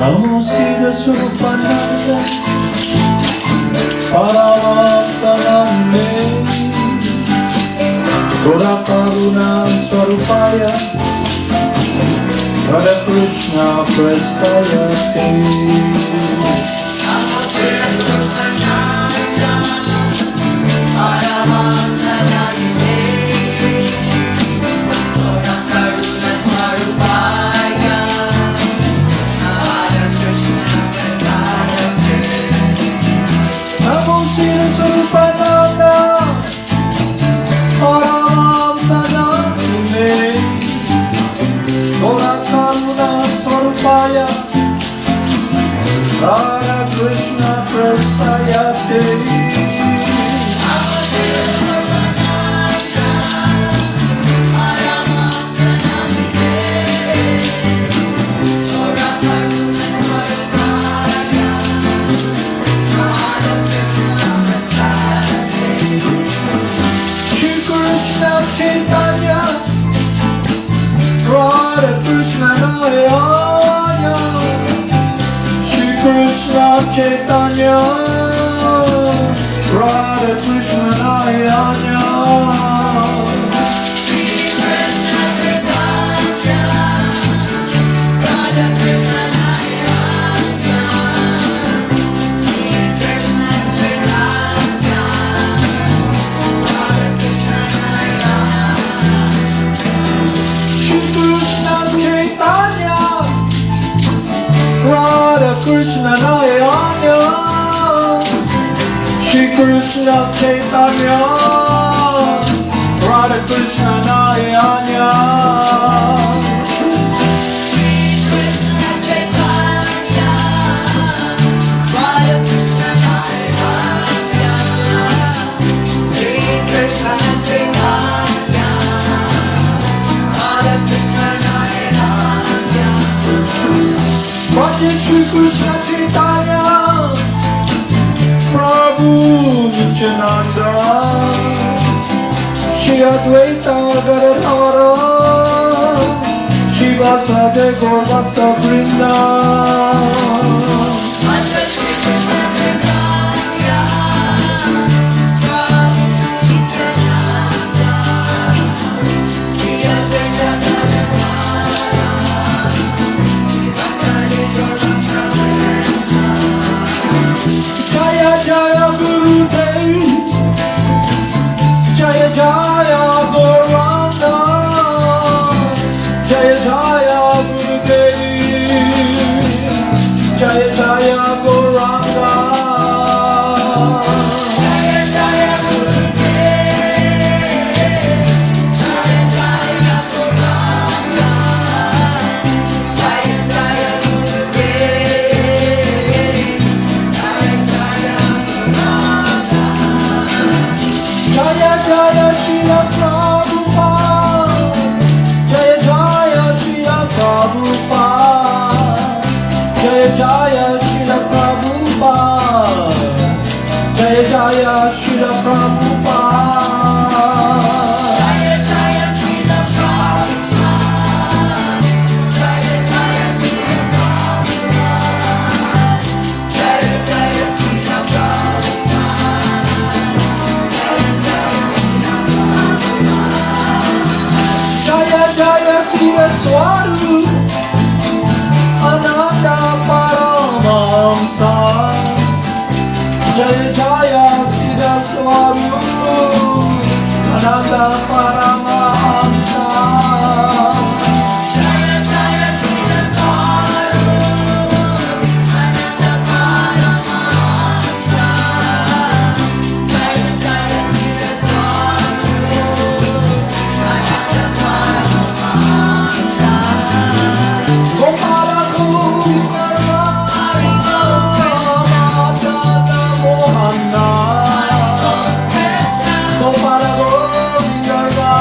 Namo Siddhaswarupananda Paramahamsa Swarupaya Radha Krishna Prestayate. Namo Siddhaswarupananda Paramahamsa Swarupaya Radha Krishna Prestayate. Namo Siddhaswarupananda Paramahamsa Swarupaya Radha Krishna Prestayate. Shri Krishna Chaitanya Radha Krishna Nayana Shri Krishna Chaitanya Radha Krishna Nayana Krishna Nayana Shri Krishna Chaitanya Radha Krishna Nayana Shri Krishna Chaitanya Radha Krishna Nayana Shri Krishna Chaitanya Radha Krishna Nayana Bhajan Shri Krishna Chaitanya Prabhu Nityananda Shri Advaita Gadadhara Shiva Sade Gaur Bhakta Vrinda. Bhajan Shri Krishna Chaitanya Prabhu Nityananda Shri Advaita Gadadhara Jaya Jaya Gurudev Jaya Jaya Gauranga Jaya Jaya Gurudev Jaya Jaya Gauranga Jaya Jaya Gurudev Jaya Jaya Gauranga Jaya Jaya Jaya Jaya Shila Prabhupada Jaya Jaya Shila Prabhupada Jaya Jaya Shila Prabhupada Jaya Jaya Shila Prabhupada Jaya Jaya Shila Prabhupada Jaya Jaya Shila Prabhupada Jaya Jaya Shila Prabhupada Jaya Jaya Siddhaswarupananda Paramahamsa Jaya Jaya Siddhaswarupananda Paramahamsa Jaya Jaya Siddhaswarupananda Paramahamsa Jaya Jaya Siddhaswarupananda Paramahamsa Gopala Gopala Madana Mohana Gopala Gopala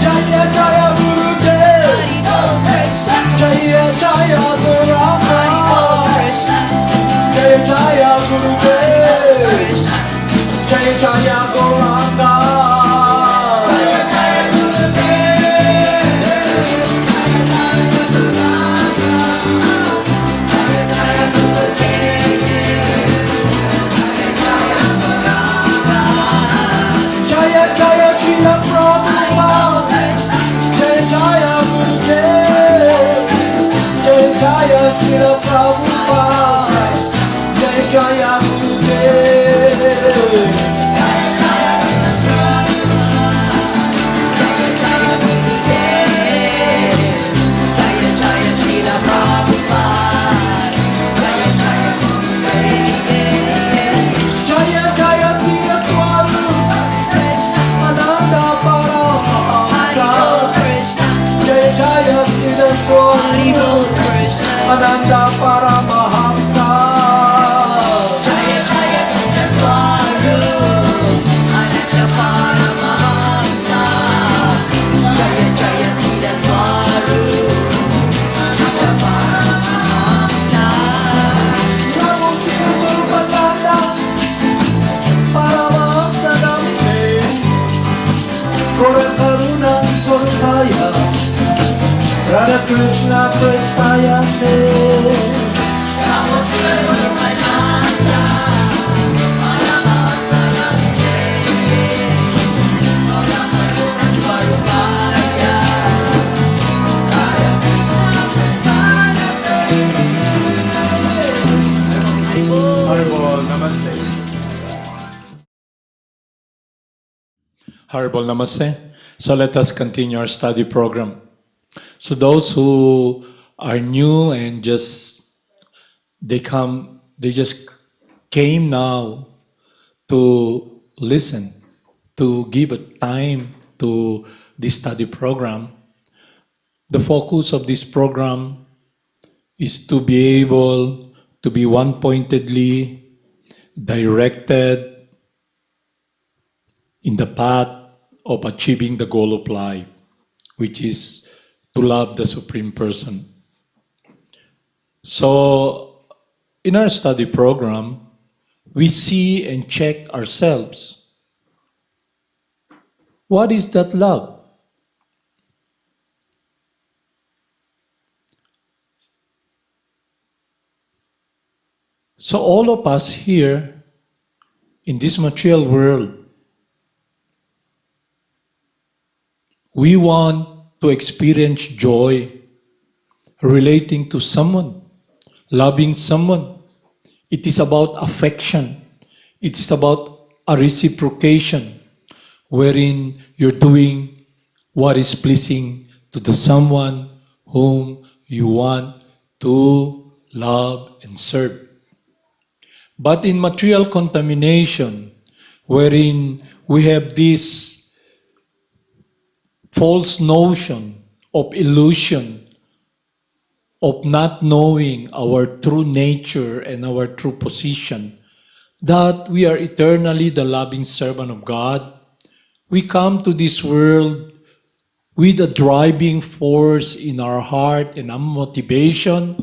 Jaya Jaya Gurudev, Jaya Jaya Guranga, Jaya Jaya Gurudev, Jaya Jaya Guranga. Jaya Jaya Srila Prabhupada, Jaya Jaya Gurudev, Jaya Jaya Srila Prabhupada, Jaya Jaya Gurudev. Jaya Jaya Siddhaswarupananda Paramahamsa, Jaya Jaya Siddhaswarupananda Paramahamsa. Namo Siddhaswarupananda Paramahamsa Namaste, Gora Karuna Swarupaya, Radha Krishna Prestaya Te. Haribol, Namaste. Haribol Namaste. So let us continue our study program. So those who are new and they just came now to listen, to give a time to this study program. The focus of this program is to be able to be one-pointedly directed in the path of achieving the goal of life, which is to love the Supreme Person. So, in our study program, we see and check ourselves. What is that love? So, all of us here in this material world, we want to experience joy relating to someone, loving someone. It is about affection. It is about a reciprocation wherein you're doing what is pleasing to the someone whom you want to love and serve. But in material contamination, wherein we have this false notion of illusion of not knowing our true nature and our true position, that we are eternally the loving servant of God, we come to this world with a driving force in our heart and a motivation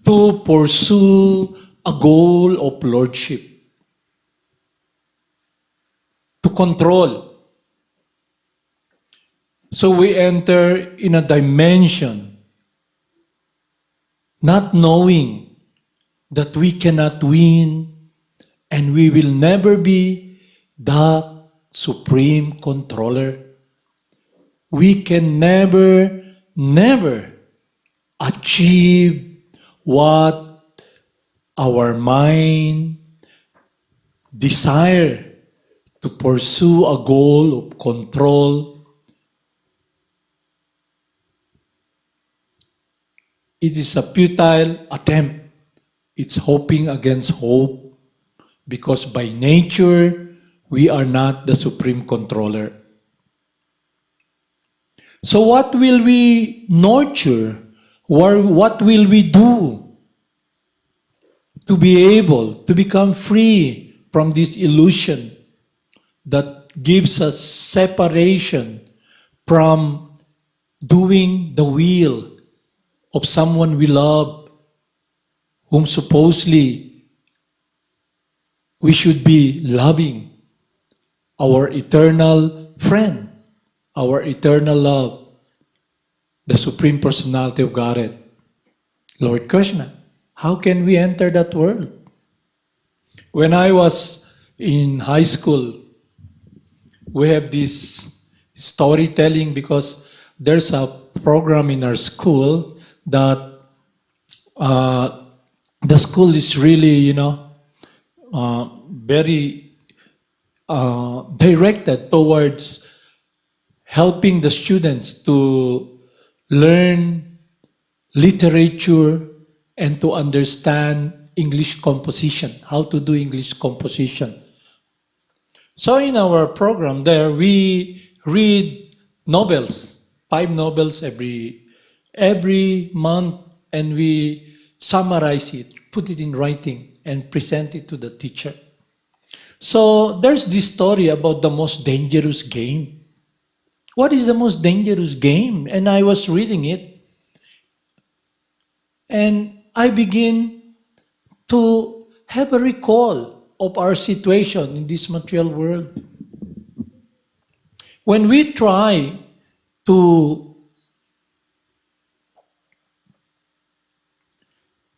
to pursue a goal of lordship, to control. So we enter in a dimension not knowing that we cannot win and we will never be the supreme controller. We can never achieve what our mind desire to pursue a goal of control. It is a futile attempt. It's hoping against hope because by nature, we are not the supreme controller. So what will we nurture? Or what will we do to be able to become free from this illusion that gives us separation from doing the will of someone we love, whom supposedly we should be loving, our eternal friend, our eternal love, the Supreme Personality of Godhead, Lord Krishna. How can we enter that world? When I was in high school, we have this storytelling because there's a program in our school that the school is really, very directed towards helping the students to learn literature and to understand English composition, how to do English composition. So in our program there, we read novels, 5 novels every month, and we summarize it, put it in writing, and present it to the teacher. So there's this story about the most dangerous game. What is the most dangerous game? And I was reading it, and I begin to have a recall of our situation in this material world. When we try to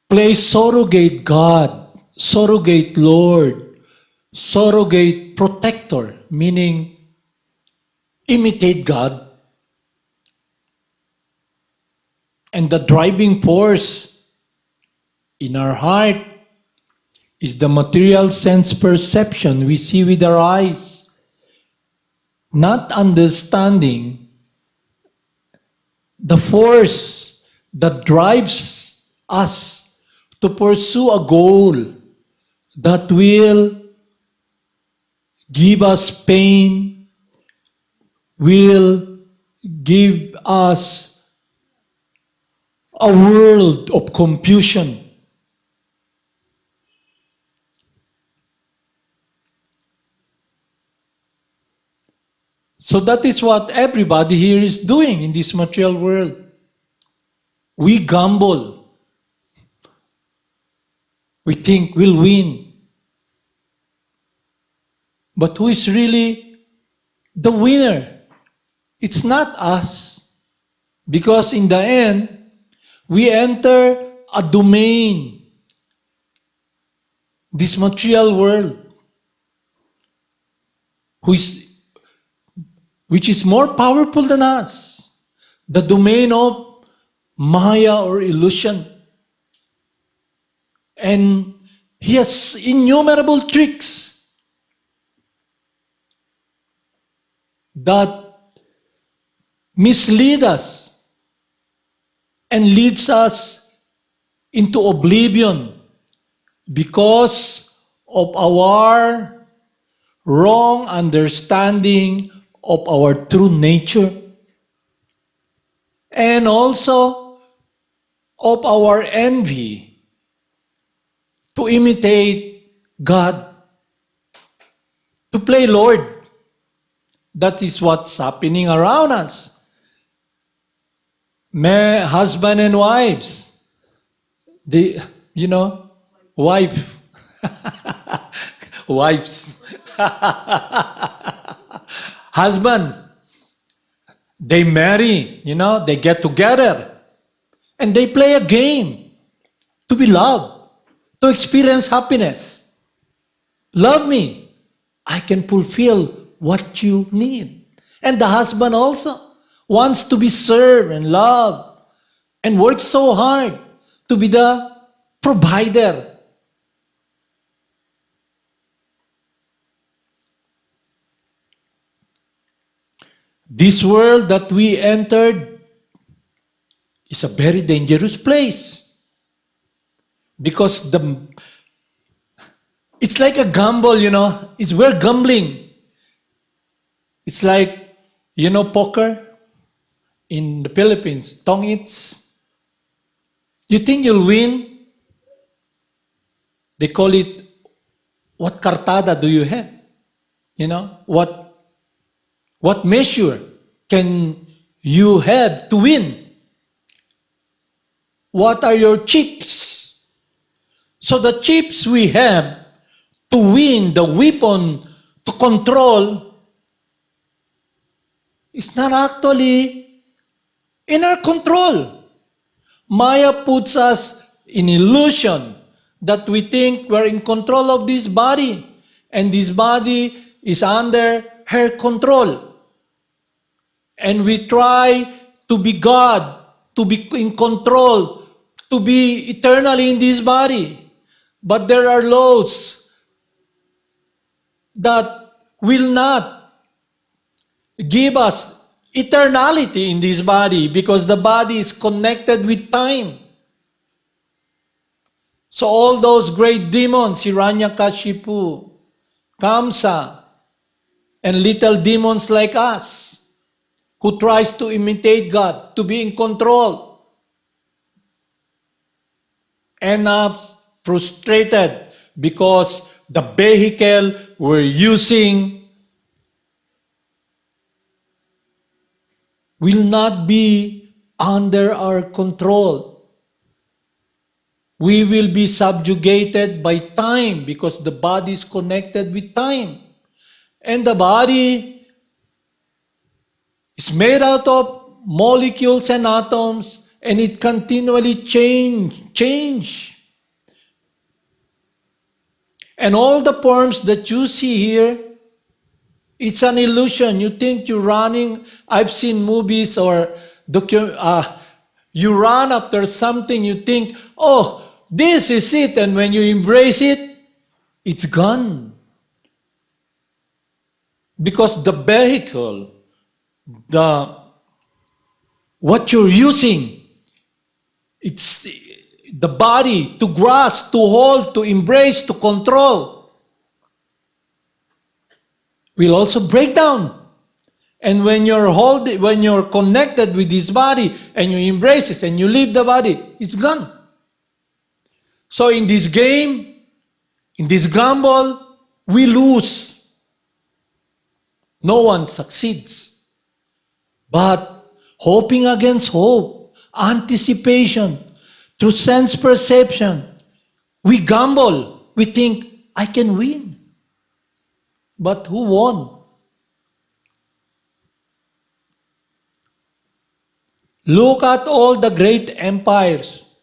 play surrogate God, surrogate Lord, surrogate protector, meaning imitate God, and the driving force in our heart is the material sense perception we see with our eyes, not understanding the force that drives us to pursue a goal that will give us pain, will give us a world of confusion. So that is what everybody here is doing in this material world. We gamble. We think we'll win. But who is really the winner? It's not us. Because in the end, we enter a domain, this material world, which is more powerful than us, the domain of Maya or illusion. And he has innumerable tricks that mislead us and leads us into oblivion because of our wrong understanding of our true nature, and also of our envy to imitate God, to play Lord. That is what's happening around us. Husband and wives, wife, wives, husband, they marry, they get together, and they play a game to be loved, to experience happiness. Love me, I can fulfill what you need. And the husband also wants to be served and loved and works so hard to be the provider. This world that we entered is a very dangerous place because it's like a gamble, we're gambling. It's like, poker in the Philippines, tong-its. You think you'll win? They call it, what cartada do you have? What measure can you have to win? What are your chips? So the chips we have to win, the weapon to control, is not actually in our control. Maya puts us in illusion that we think we're in control of this body, and this body is under her control. And we try to be God, to be in control, to be eternally in this body. But there are laws that will not give us eternality in this body because the body is connected with time. So all those great demons, Hiranyakashipu, Kamsa, and little demons like us, who tries to imitate God, to be in control, end up frustrated because the vehicle we're using will not be under our control. We will be subjugated by time because the body is connected with time. And the body is made out of molecules and atoms, and it continually change. And all the forms that you see here, it's an illusion. You think you're running. I've seen movies or you run after something, you think, oh, this is it. And when you embrace it, it's gone. Because the vehicle, what you're using, it's the body to grasp, to hold, to embrace, to control, will also break down. And when you're connected with this body and you embrace it and you leave the body, it's gone. So in this game, in this gamble, we lose. No one succeeds. But hoping against hope, anticipation, through sense perception, we gamble. We think, I can win. But who won? Look at all the great empires.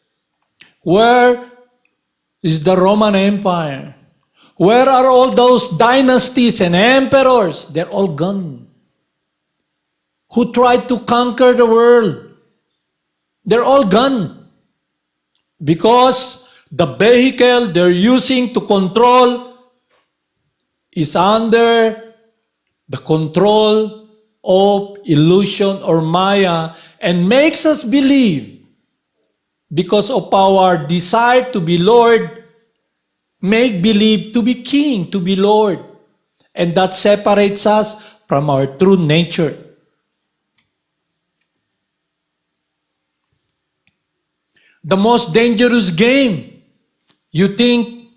Where is the Roman Empire? Where are all those dynasties and emperors? They're all gone. Who tried to conquer the world? They're all gone. Because the vehicle they're using to control is under the control of illusion or Maya, and makes us believe, because of our desire to be Lord, make believe to be king, to be Lord. And that separates us from our true nature. The most dangerous game. You think,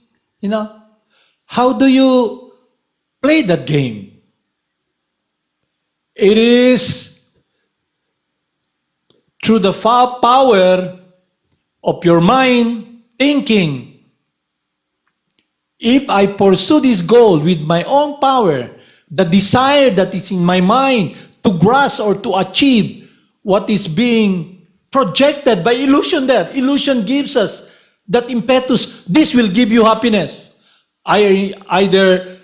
how do you play that game? It is through the power of your mind thinking. If I pursue this goal with my own power, the desire that is in my mind to grasp or to achieve what is being projected by illusion there. Illusion gives us that impetus. This will give you happiness. Either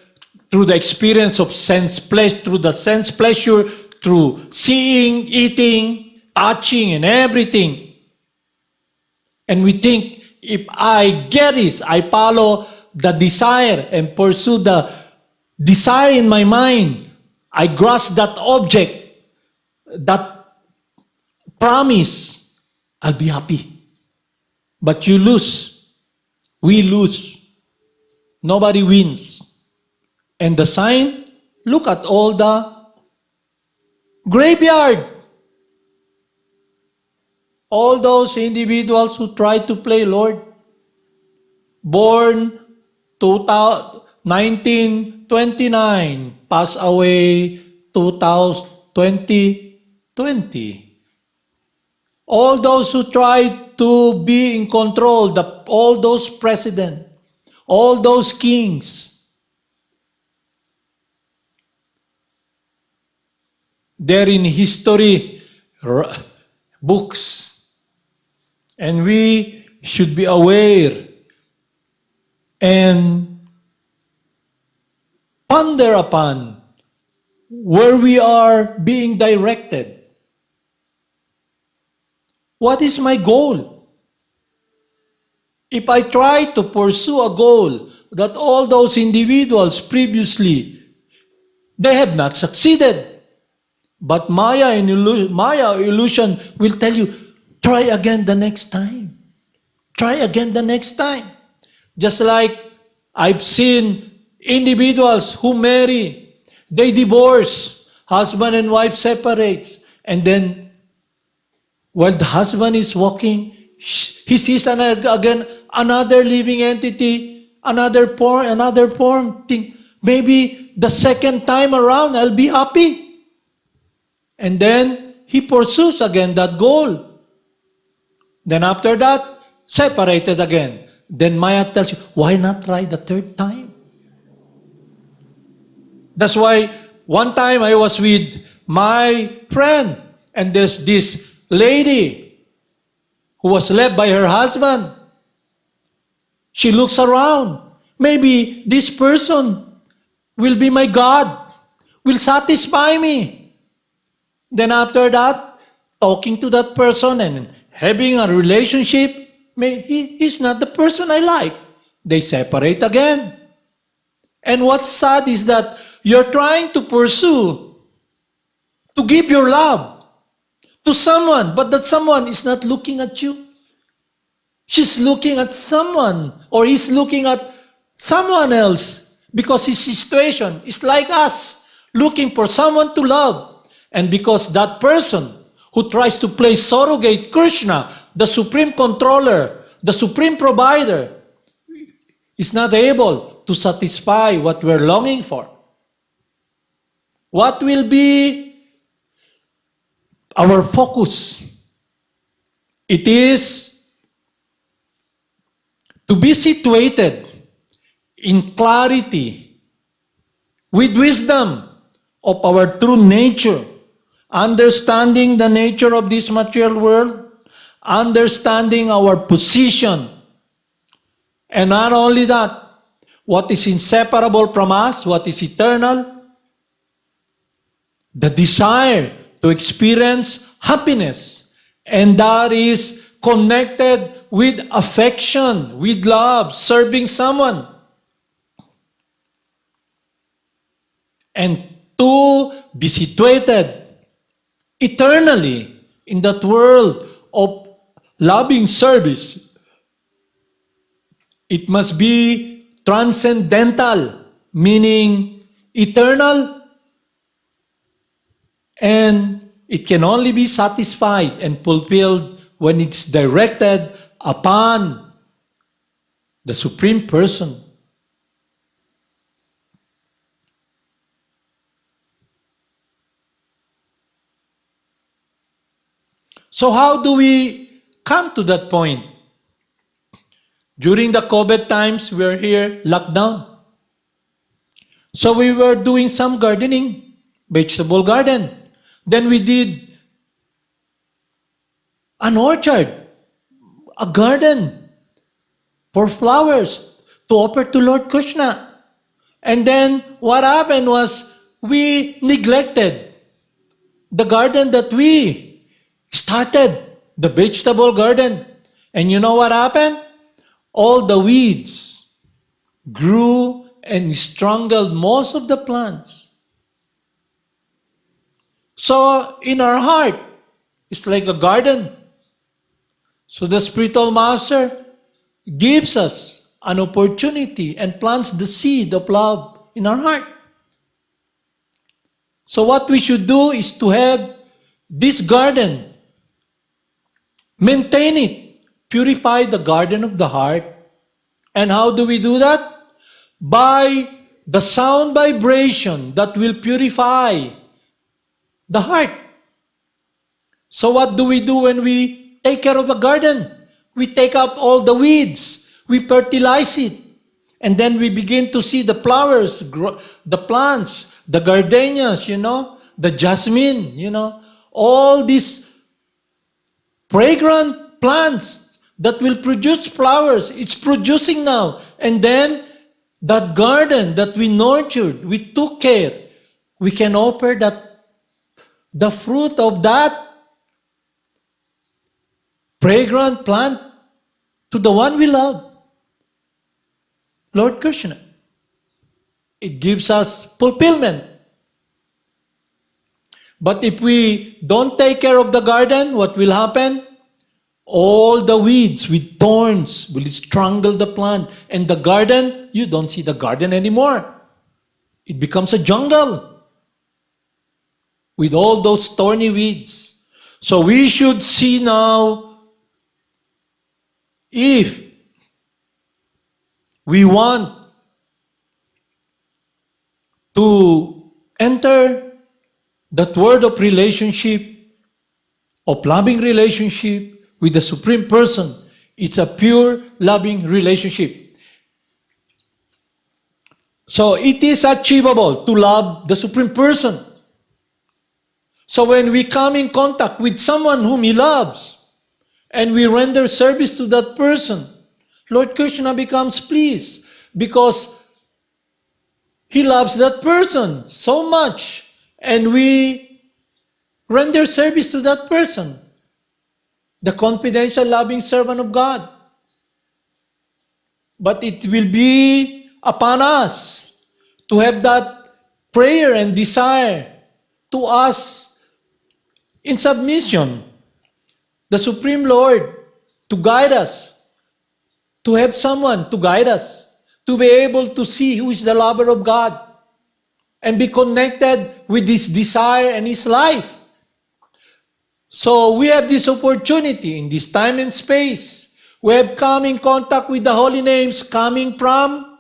through the experience of through the sense pleasure, through seeing, eating, touching, and everything. And we think, if I get this, I follow the desire and pursue the desire in my mind, I grasp that object, that promise, I'll be happy. But you lose. We lose. Nobody wins. And the sign, look at all the graveyard. All those individuals who try to play Lord, born 1929, pass away 2020, 20. All those who tried to be in control, all those presidents, all those kings, they're in history books. And we should be aware and ponder upon where we are being directed. What is my goal? If I try to pursue a goal that all those individuals previously, they have not succeeded. But Maya illusion will tell you, try again the next time. Try again the next time. Just like I've seen individuals who marry, they divorce, husband and wife separates, and then while the husband is walking, he sees again another living entity, another form. Think, maybe the second time around I'll be happy. And then he pursues again that goal. Then after that, separated again. Then Maya tells you, why not try the third time? That's why one time I was with my friend, and there's this lady who was left by her husband. She looks around. Maybe this person will be my God, will satisfy me. Then after that, talking to that person and having a relationship, he's not the person I like. They separate again. And what's sad is that you're trying to pursue, to give your love to someone, but that someone is not looking at you. She's looking at someone, or he's looking at someone else, because his situation is like us, looking for someone to love. And because that person who tries to play surrogate Krsna, the supreme controller, the supreme provider, is not able to satisfy what we're longing for. What will be our focus? It is to be situated in clarity with wisdom of our true nature, understanding the nature of this material world, understanding our position, and not only that, what is inseparable from us, what is eternal, the desire to experience happiness, and that is connected with affection, with love, serving someone. And to be situated eternally in that world of loving service, it must be transcendental, meaning eternal, and it can only be satisfied and fulfilled when it's directed upon the Supreme Person. So how do we come to that point? During the COVID times, we were here, locked down. So we were doing some gardening, vegetable garden. Then we did an orchard, a garden for flowers to offer to Lord Krsna. And then what happened was we neglected the garden that we started, the vegetable garden. And you know what happened? All the weeds grew and strangled most of the plants. So in our heart, it's like a garden. So the spiritual master gives us an opportunity and plants the seed of love in our heart. So what we should do is to have this garden, maintain it, purify the garden of the heart. And how do we do that? By the sound vibration that will purify the heart. So what do we do when we take care of a garden? We take up all the weeds, we fertilize it, and then we begin to see the flowers, the plants, the gardenias, the jasmine, all these fragrant plants that will produce flowers. It's producing now. And then that garden that we nurtured, we took care, we can offer the fruit of that fragrant plant to the one we love, Lord Krishna. It gives us fulfillment. But if we don't take care of the garden, what will happen? All the weeds with thorns will strangle the plant. And the garden, you don't see the garden anymore. It becomes a jungle with all those thorny weeds. So we should see now, if we want to enter that word of relationship, of loving relationship with the Supreme Person, it's a pure loving relationship. So it is achievable to love the Supreme Person. So when we come in contact with someone whom he loves, and we render service to that person, Lord Krishna becomes pleased because he loves that person so much, and we render service to that person, the confidential loving servant of God. But it will be upon us to have that prayer and desire to us in submission, the Supreme Lord, to guide us, to have someone to guide us, to be able to see who is the lover of God, and be connected with His desire and His life. So we have this opportunity in this time and space. We have come in contact with the holy names coming from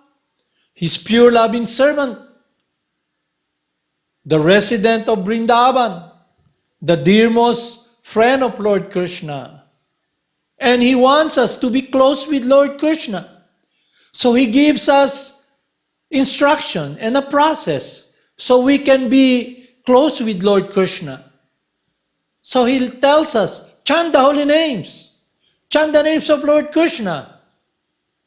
His pure loving servant, the resident of Vrindavan, the dearmost friend of Lord Krishna. And He wants us to be close with Lord Krishna. So He gives us instruction and a process so we can be close with Lord Krishna. So He tells us, chant the holy names. Chant the names of Lord Krishna.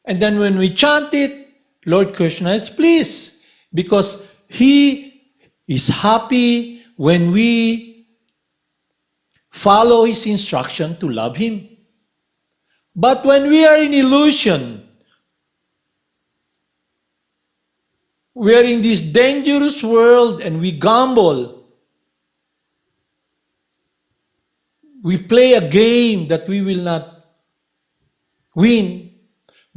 And then when we chant it, Lord Krishna is pleased because He is happy when we follow His instruction to love Him. But when we are in illusion, we are in this dangerous world and we gamble. We play a game that we will not win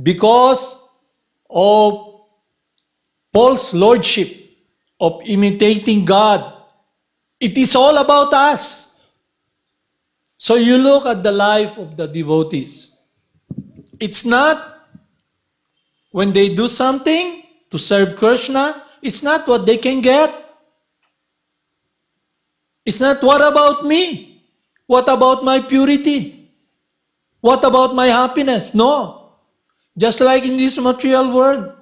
because of false lordship, of imitating God. It is all about us. So you look at the life of the devotees. It's not when they do something to serve Krishna, it's not what they can get. It's not what about me? What about my purity? What about my happiness? No. Just like in this material world,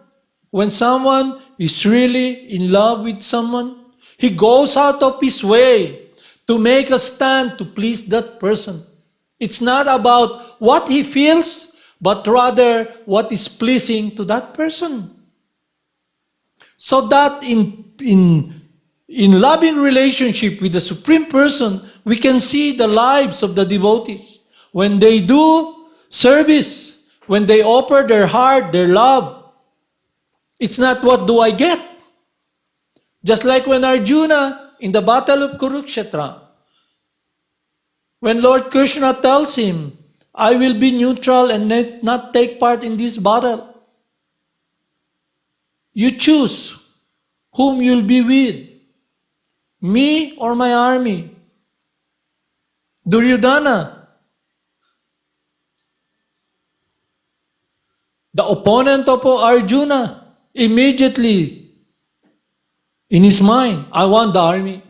when someone is really in love with someone, he goes out of his way to make a stand to please that person. It's not about what he feels, but rather what is pleasing to that person. So that in loving relationship with the Supreme Person, we can see the lives of the devotees. When they do service, when they offer their heart, their love, it's not what do I get. Just like when Arjuna in the battle of Kurukshetra, when Lord Krishna tells him, I will be neutral and not take part in this battle. You choose whom you'll be with, me or my army. Duryodhana, the opponent of Arjuna, immediately in his mind, I want the army.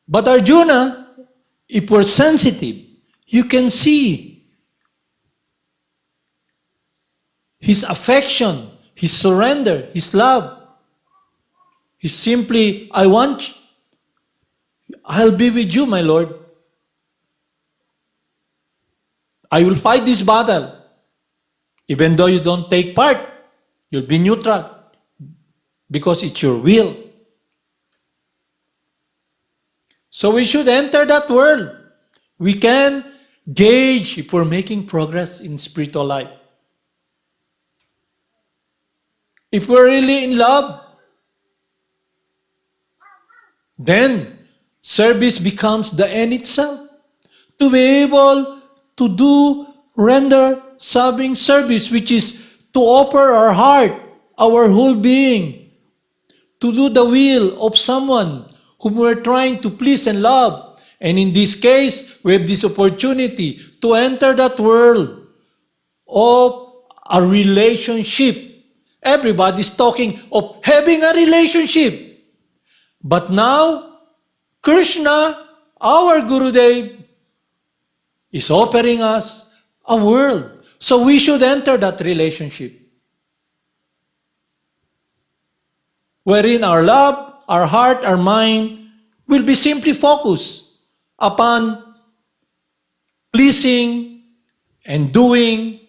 But Arjuna, if we're sensitive, you can see his affection, his surrender, his love. He's simply, I'll be with you, my Lord. I will fight this battle. Even though you don't take part, you'll be neutral because it's your will. So we should enter that world. We can gauge if we're making progress in spiritual life. If we're really in love, then service becomes the end itself. To be able to render serving service, which is to offer our heart, our whole being, to do the will of someone whom we're trying to please and love. And in this case, we have this opportunity to enter that world of a relationship. Everybody's talking of having a relationship. But now, Krishna, our Gurudev, is offering us a world. So we should enter that relationship, wherein our love, our heart, our mind will be simply focused upon pleasing and doing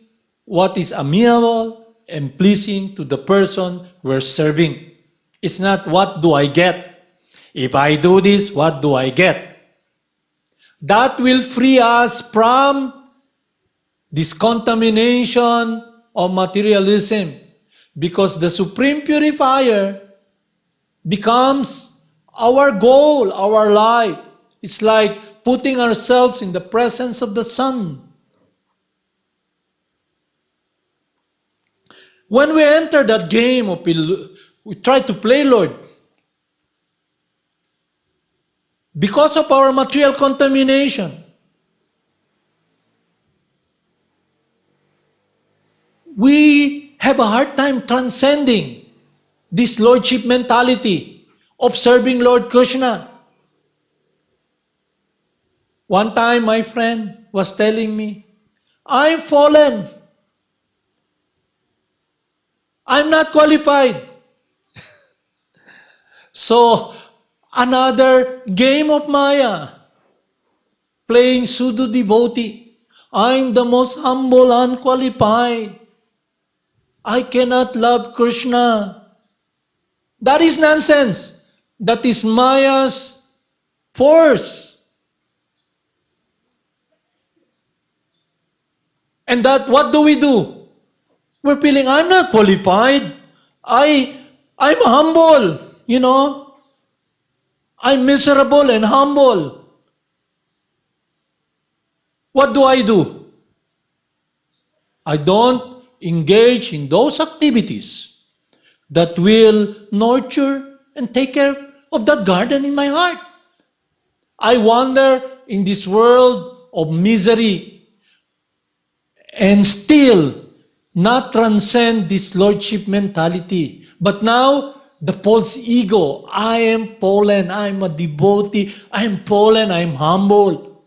what is amiable and pleasing to the person we're serving. It's not what do I get. If I do this, what do I get? That will free us from this contamination of materialism, because the Supreme Purifier becomes our goal, our life. It's like putting ourselves in the presence of the sun. When we enter that game of we try to play Lord, because of our material contamination, we have a hard time transcending this lordship mentality of serving Lord Krishna. One time, my friend was telling me, I'm fallen. I'm not qualified. So, another game of Maya, playing pseudo devotee. I'm the most humble, unqualified. I cannot love Krishna. That is nonsense. That is Maya's force. And that, what do? We're feeling, I'm not qualified. I'm humble, I'm miserable and humble. What do? I don't engage in those activities that will nurture and take care of that garden in my heart. I wander in this world of misery and still not transcend this lordship mentality. But now, the false ego, I am fallen, I'm a devotee, I'm fallen, I'm humble.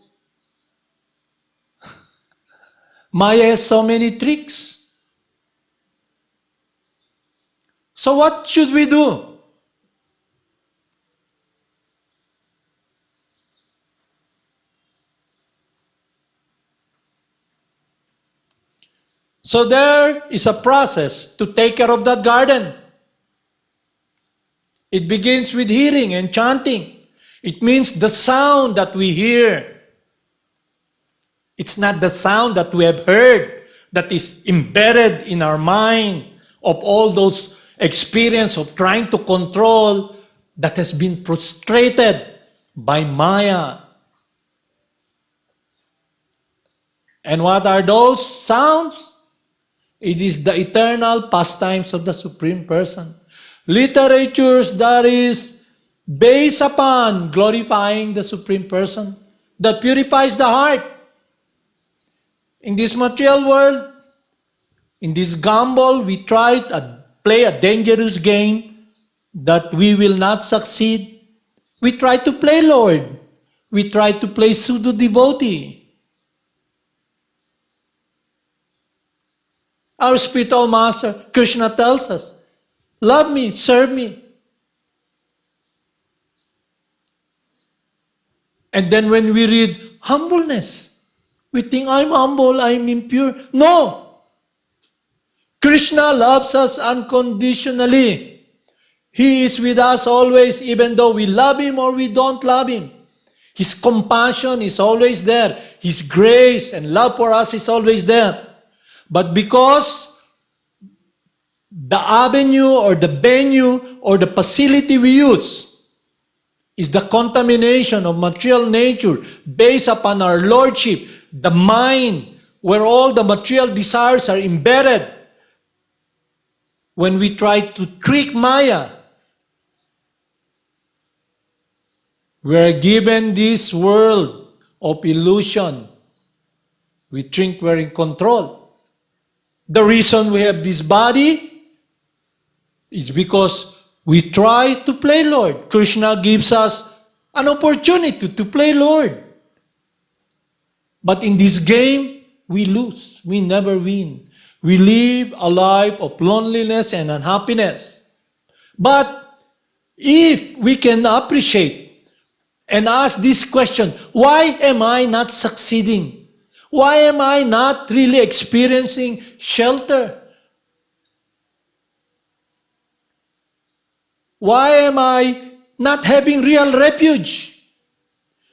Maya has so many tricks. So what should we do? So there is a process to take care of that garden. It begins with hearing and chanting. It means the sound that we hear. It's not the sound that we have heard that is embedded in our mind of all those experience of trying to control that has been prostrated by Maya. And what are those sounds? It is the eternal pastimes of the Supreme Person. Literatures that is based upon glorifying the Supreme Person, that purifies the heart. In this material world, in this gamble, we try to play a dangerous game that we will not succeed. We try to play Lord. we try to play pseudo-devotee. Our spiritual master, Krishna, tells us, love me, serve me. And then when we read humbleness, we think, I'm humble, I'm impure. No! Krishna loves us unconditionally. He is with us always, even though we love Him or we don't love Him. His compassion is always there. His grace and love for us is always there. But because the avenue or the venue or the facility we use is the contamination of material nature based upon our lordship, the mind where all the material desires are embedded, when we try to trick Maya, we are given this world of illusion. We think we're in control. The reason we have this body is because we try to play Lord. Krishna gives us an opportunity to play Lord. But in this game, we lose. We never win. We live a life of loneliness and unhappiness. But if we can appreciate and ask this question, why am I not succeeding? Why am I not really experiencing shelter? Why am I not having real refuge?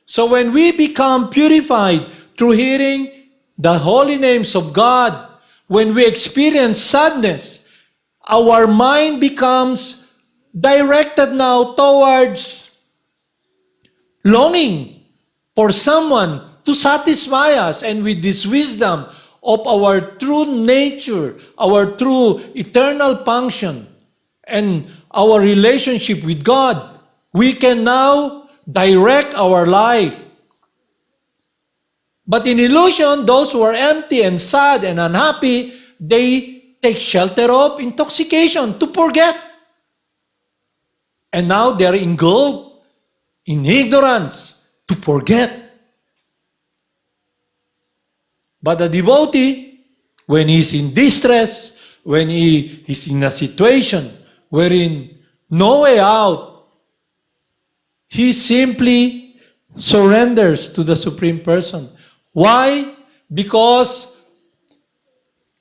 So when we become purified through hearing the holy names of God, when we experience sadness, our mind becomes directed now towards longing for someone to satisfy us. And with this wisdom of our true nature, our true eternal function, and our relationship with God, we can now direct our life. But in illusion, those who are empty and sad and unhappy, they take shelter of intoxication to forget. And now they're engulfed in ignorance to forget. But the devotee, when he's in distress, when he is in a situation wherein no way out, he simply surrenders to the Supreme Person. Why? Because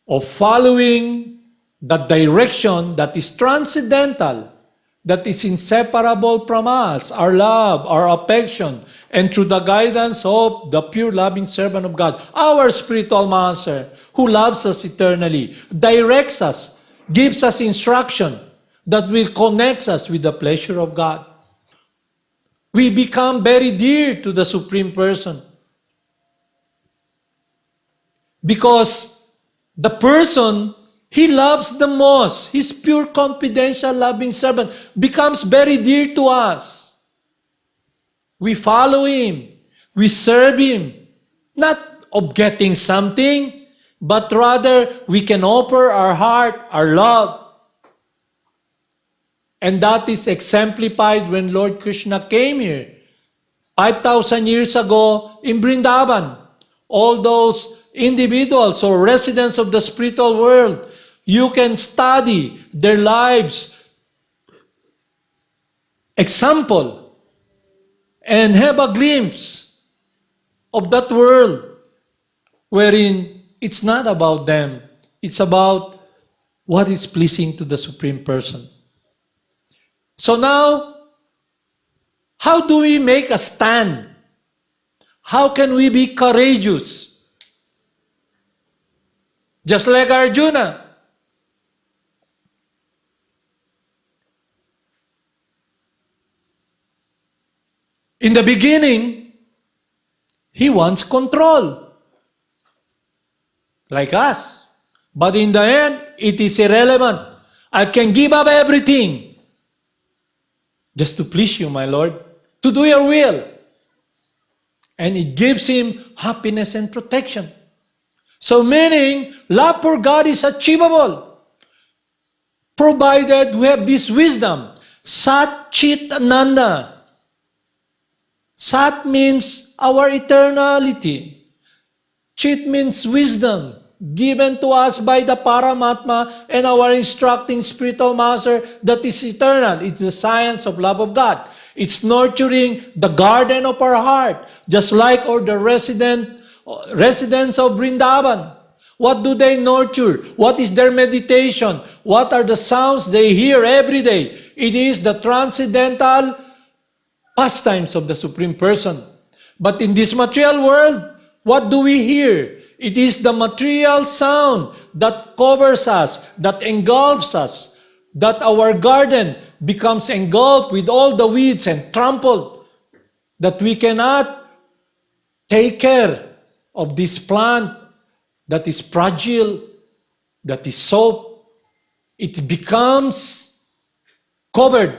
of following the direction that is transcendental, that is inseparable from us, our love, our affection, and through the guidance of the pure loving servant of God, our spiritual master, who loves us eternally, directs us, gives us instruction that will connect us with the pleasure of God. We become very dear to the Supreme Person. Because the person he loves the most, his pure, confidential, loving servant, becomes very dear to us. We follow him. We serve him. Not of getting something, but rather we can offer our heart, our love. And that is exemplified when Lord Krishna came here 5,000 years ago in Vrindavan. All those individuals or residents of the spiritual world, you can study their lives, example, and have a glimpse of that world wherein it's not about them. It's about what is pleasing to the Supreme Person. So now, how do we make a stand? How can we be courageous? Just like Arjuna. In the beginning, he wants control. Like us. But in the end, it is irrelevant. I can give up everything just to please you, my Lord, to do your will. And it gives him happiness and protection. So meaning, love for God is achievable, provided we have this wisdom, Sat Chit Ananda. Sat means our eternality. Chit means wisdom, given to us by the Paramatma and our instructing spiritual master that is eternal. It's the science of love of God. It's nurturing the garden of our heart, just like or the residents of Vrindavan. What do they nurture? What is their meditation? What are the sounds they hear every day? It is the transcendental pastimes of the Supreme Person. But in this material world, what do we hear? It is the material sound that covers us, that engulfs us, that our garden becomes engulfed with all the weeds and trampled, that we cannot take care of this plant that is fragile, that is soft. It becomes covered,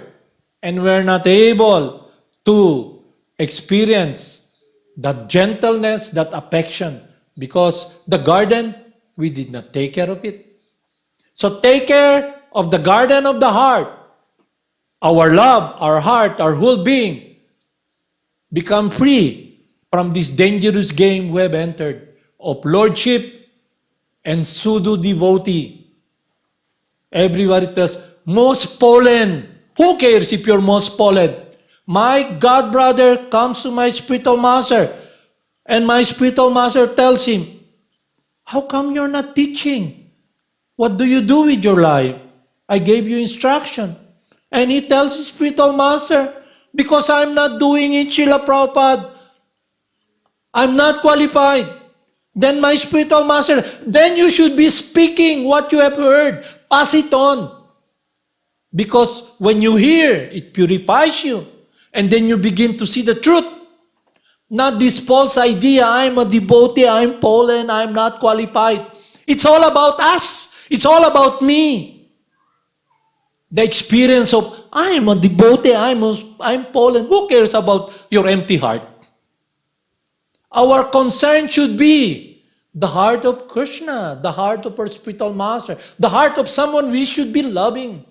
and we're not able to experience that gentleness, that affection, because the garden, we did not take care of it. So take care of the garden of the heart. Our love, our heart, our whole being become free from this dangerous game we have entered of lordship and pseudo devotee. Everybody tells, most pollen. Who cares if you're most pollen? My God brother comes to my spiritual master, and my spiritual master tells him, how come you're not teaching? What do you do with your life? I gave you instruction. And he tells his spiritual master, because I'm not doing it, Srila Prabhupada, I'm not qualified. Then my spiritual master, then you should be speaking what you have heard. Pass it on. Because when you hear, it purifies you. And then you begin to see the truth. Not this false idea, I'm a devotee, I'm pollen, I'm not qualified. It's all about us. It's all about me. The experience of, I am a devotee, I'm pollen. Who cares about your empty heart? Our concern should be the heart of Krishna, the heart of our spiritual master, the heart of someone we should be loving.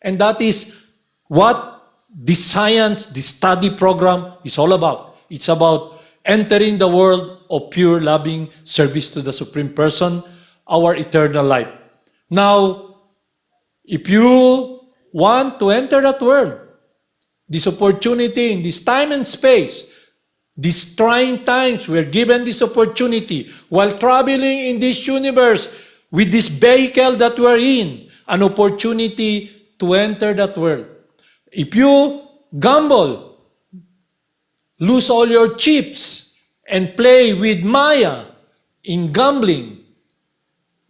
And that is what this science, this study program is all about. It's about entering the world of pure loving service to the Supreme Person, our eternal life. Now, if you want to enter that world, this opportunity in this time and space, these trying times, we're given this opportunity while traveling in this universe with this vehicle that we're in, an opportunity to enter that world. If you gamble, lose all your chips, and play with Maya in gambling,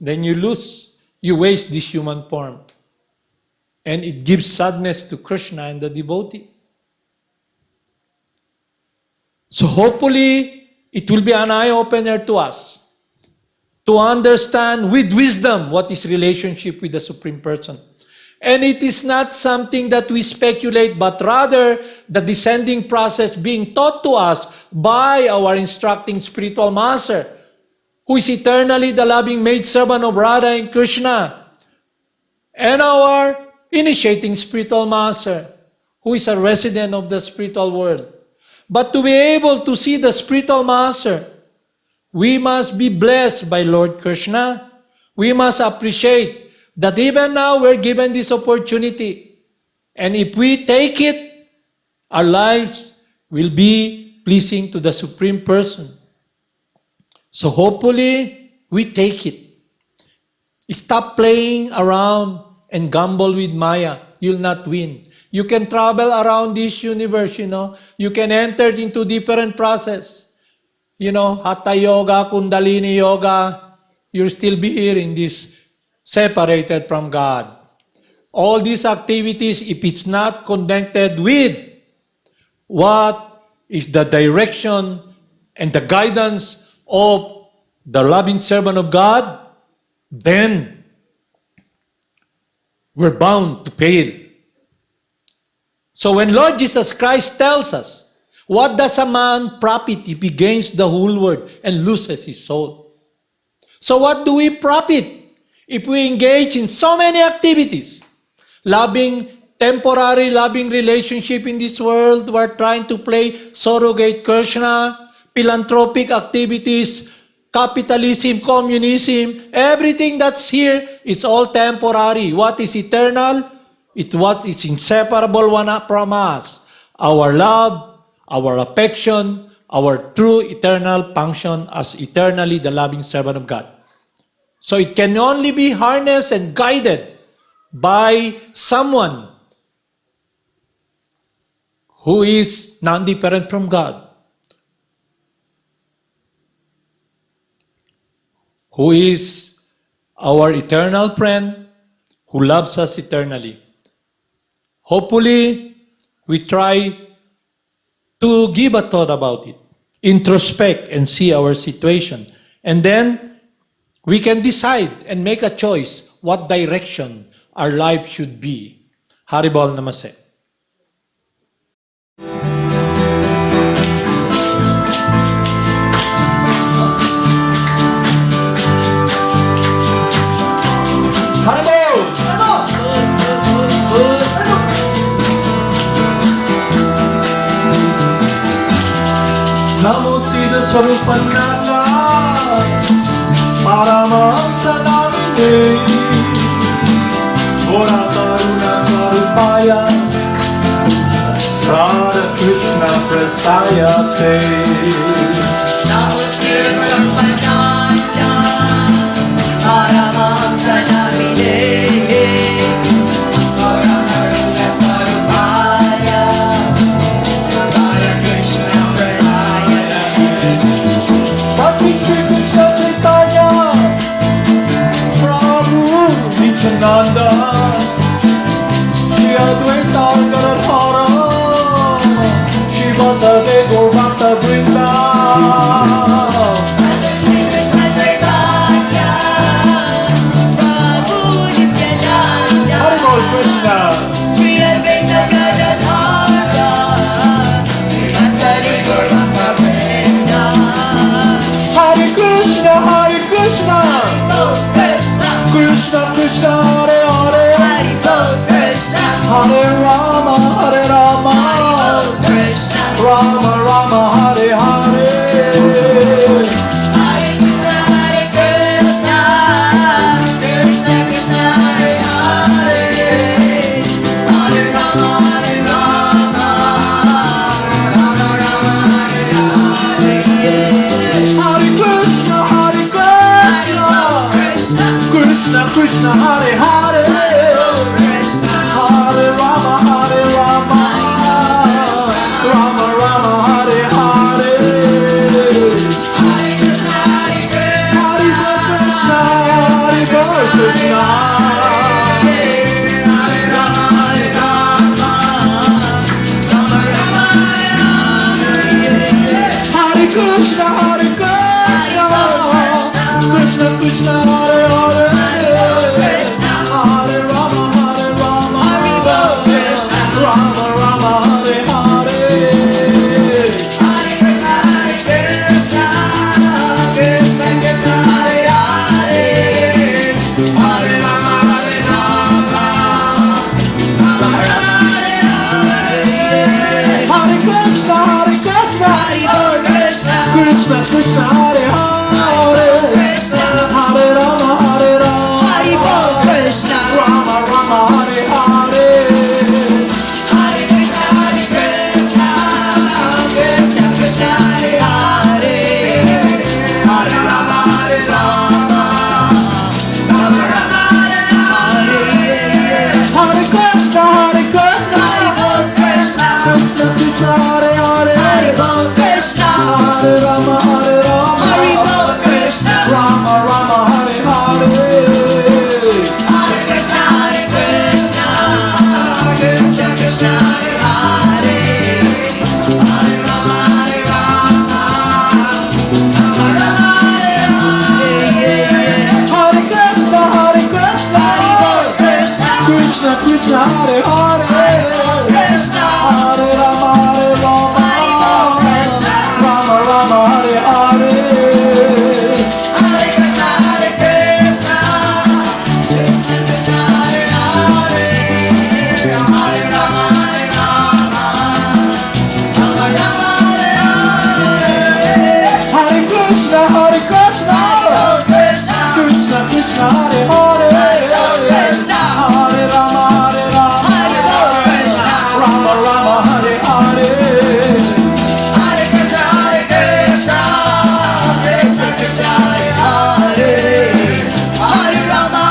then you lose, you waste this human form. And it gives sadness to Krishna and the devotee. So hopefully, it will be an eye-opener to us to understand with wisdom what is relationship with the Supreme Person. And it is not something that we speculate, but rather the descending process being taught to us by our instructing spiritual master, who is eternally the loving maidservant of Radha and Krishna, and our initiating spiritual master, who is a resident of the spiritual world. But to be able to see the spiritual master, we must be blessed by Lord Krishna. We must appreciate that even now we're given this opportunity. And if we take it, our lives will be pleasing to the Supreme Person. So hopefully, we take it. Stop playing around and gamble with Maya. You'll not win. You can travel around this universe, You can enter into different process. Hatha Yoga, Kundalini Yoga. You'll still be here in this separated from God. All these activities, if it's not connected with what is the direction and the guidance of the loving servant of God, then we're bound to fail. So when Lord Jesus Christ tells us, what does a man profit if he gains the whole world and loses his soul? So what do we profit if we engage in so many activities? Loving temporary loving relationship in this world. We're trying to play surrogate Krsna, philanthropic activities, capitalism, communism, everything that's here, it's all temporary. What is eternal? It's what is inseparable one from us. Our love, our affection, our true eternal function as eternally the loving servant of God. So it can only be harnessed and guided by someone who is non-different from God, who is our eternal friend, who loves us eternally. Hopefully, we try to give a thought about it, introspect and see our situation, and then we can decide and make a choice what direction our life should be. Haribol Namaste. Namo Siddhaswarupananda, Paramahamsa Namine, Mohana Sarupaya, Radha Krishna Prasayate. Namo Siddhaswarupananda, Paramahamsa Namine, Mohana Sarupaya, Radha Krishna Prasayate. Bhakti Shri Krishna Chaitanya, Prabhu Nityananda, Shri Advaita Gadadhara, Shri Vasade Gauranta Vrinda. Shri Krishna Chaitanya, Prabhu Nityananda, Hare Krishna. Shri Advaita Gadadhara, Shri Vasari Gauranga Vrinda. Hare Krishna, Hare Krishna, Oh Krishna, Krishna Krishna, Hare Hare, Hari Bol Krishna, Hare Rama, Hare Rama, Hari Bol Krishna, Rama Rama, Hare Hare. Hare Krishna, Krishna Krishna, Hare Hare, Hare Rama, Hare Rama, Rama Rama, Hare Hare. Hare Krishna, Hare Krishna, Krishna, Krishna Krishna, Hare Hare, Hari Bol Krishna, Hare Rama, Hare Rama, Rama Rama, Hare Hare. Hare Krishna, Hare Krishna, Hare Krishna. Hare Rama, Hare Rama, Rama Rama, Hare Hare. Hare Krishna, Hare Krishna, Krishna Krishna, Hare Hare, Krishna, Hare Rama, Hare Rama, Hare Krishna, Rama Rama, Hare Hare. Hare Krishna, Krishna Krishna, Hare Hare, Hare Rama, Hare Rama, Rama Rama, Hare Hare. Hare Krishna, Hare Krishna, Hare Krishna, Krishna Krishna, Hare Hare, Krishna, Hare Rama, Hare Rama, Hare Krishna, Rama Rama, Hare Hare. Hare Krishna, Krishna Krishna, Hare Hare, Hare Rama, Hare Rama, Rama Rama, Hare Hare. Hare Krishna, Hare Krishna, Hare Krishna, Krishna Krishna, Hare Hare, Hare Krishna, Hare Rama, Hare Rama, Krishna, Hare Krishna, Krishna Krishna, Hare Hare, Hare Rama, Rama Rama, Hare Hare. Hare Krishna, Hare Krishna, Krishna Krishna, Hare Hare, Hare Rama,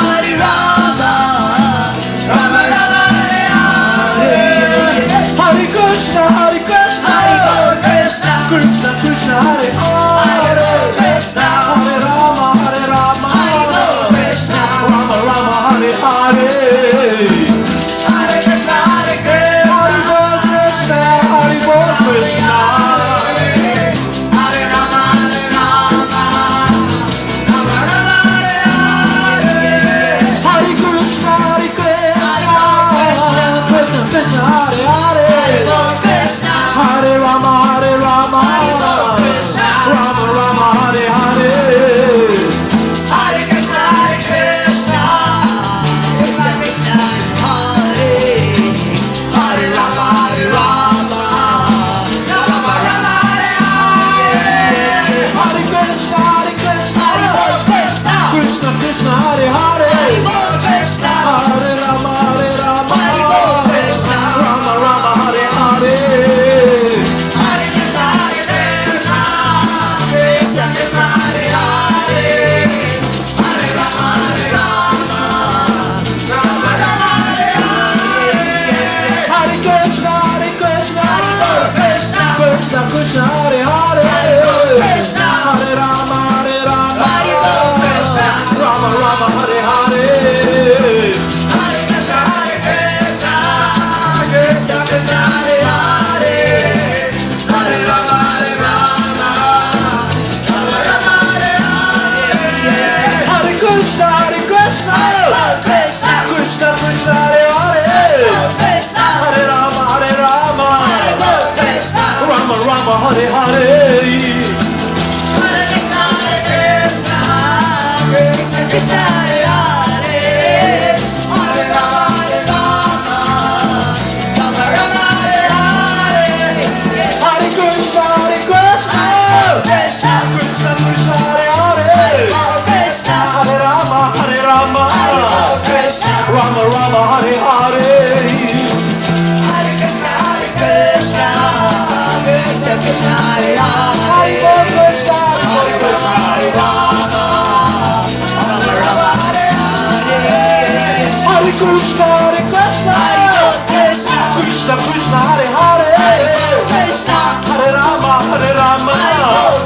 Rama Rama, Hare Hare. Hare Krishna, Hare Krishna, Hare Krishna, Hare Rama, Rama Hare Krishna, Hare Krishna, Krishna Krishna, Hare Hare, Hare Rama, Rama Rama, Hare Hare. Hare Krishna, Krishna Krishna, Hare Hare Rama, Rama Rama, Hare Hare. Hare Krishna, Hare Krishna, Hare Krishna, Krishna Krishna, Hare Hare, Hare Krishna, Hare Rama, Rama Hare Krishna, Rama Rama, Hare Hare. Hare Krishna, Krishna Krishna, Hare Hare, Hare Rama, Rama Rama, Hare Hare. Hare Krishna, Hare Krishna, Krishna, Krishna Krishna, Hare Hare, Krishna, Hare Rama, Hare Krishna, Rama Rama, Hare Hare. Hare Krishna, Krishna Krishna, Hare Hare, Hare Rama, Rama Rama, Hare Hare. Hare Krishna, Hare Krishna, Krishna, Krishna Krishna, Hare Hare, Krishna, Hare Rama, Hare Krishna, Rama Rama, Hare Hare. Hare Krishna, Krishna Krishna, Hare Hare, Hare Rama, Rama Rama, Hare Hare. Hare Krishna, Hare Krishna, Krishna, Krishna Krishna, Hare Hare, Krishna, Hare Rama, Krishna, Rama Rama, Hare Hare. Hare Krishna, Krishna Krishna, Hare Hare, Hare Krishna, Hare Rama, Rama Rama, Hare Hare. Hare Krishna, Hare Krishna, Krishna, Krishna Krishna, Hare Hare, Krishna, Hare Rama,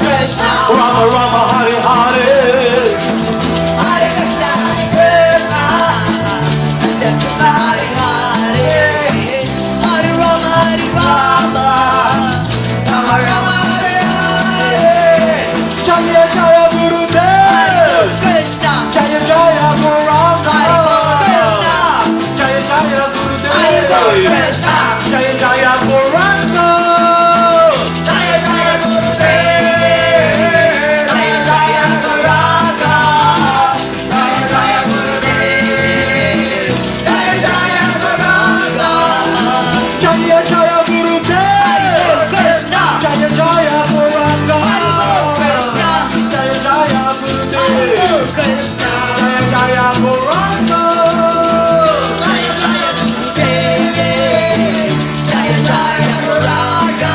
Krishna, Rama Rama, Hare Hare. Hare Krishna, Krishna Krishna, Hare Hare, Hare Rama, Rama Rama, Hare Hare. Jaya Jaya Gurudev, Krishna, Jaya Jaya Gauranga, Hare Krishna, Jaya Jaya Gurudev, Hare Krishna, Jaya Jaya Gauranga, Jaya Jaya Gurudev, Jaya Jaya Gauranga, Jaya Jaya Gurudev, Jaya Jaya Gauranga. Jaya Jaya Gurudev, Hare Krishna, Jaya Jaya Gauranga, Hare Krishna, Jaya Jaya Hare Gurudev, Krishna, Jaya Jaya Gauranga. Jaya Jaya Gurudev, Jaya Jaya Gauranga,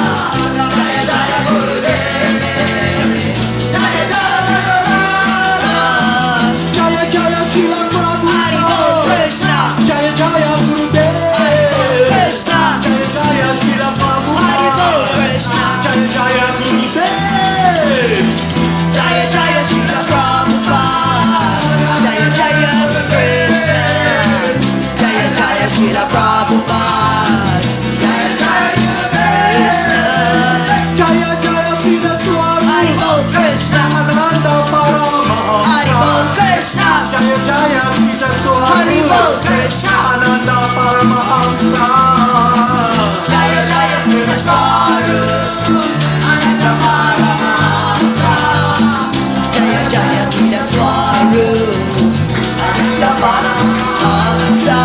Jaya Jaya Gurudev, Jaya Jaya Gauranga. Jaya Jaya Srila Hare Prabhupada, Krishna, Jaya Jaya Gurudev, Hare Krishna, Jaya Jaya Srila Hare Prabhupada, Krishna, Jaya Jaya Gurudev, Jaya Jaya Srila Prabhupada, Jaya Jaya Krishna, Jaya Jaya Srila Prabhupada, Jaya Jaya Krishna, Jaya Jaya Hare Siddhaswarupananda, Krishna, Ananda Paramahamsa, Hare Krishna, Jaya Jaya Hare Siddhaswarupananda, Krishna, Ananda Paramahamsa, Jaya Jaya Siddhaswarupananda, Paramahamsa, Jaya Jaya Siddhaswarupananda, Paramahamsa.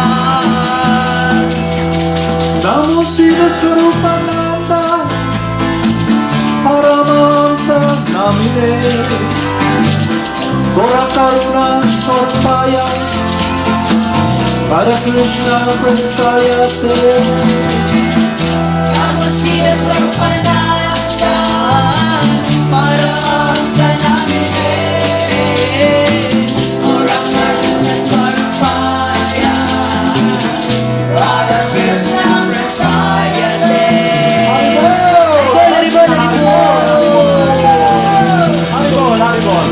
Namo Siddhaswarupananda, Paramahamsa, namine Gora Karuna Sarpaya Para Krishna Prestaya Te Namo Siddhaswarupananda, Paramahamsa namine, Ora Karuna Sarupaya, Radha Krishna Prasaya Te. Haribol, haribol, haribol.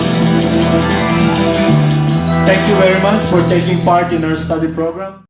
Thank you very much for taking part in our study program.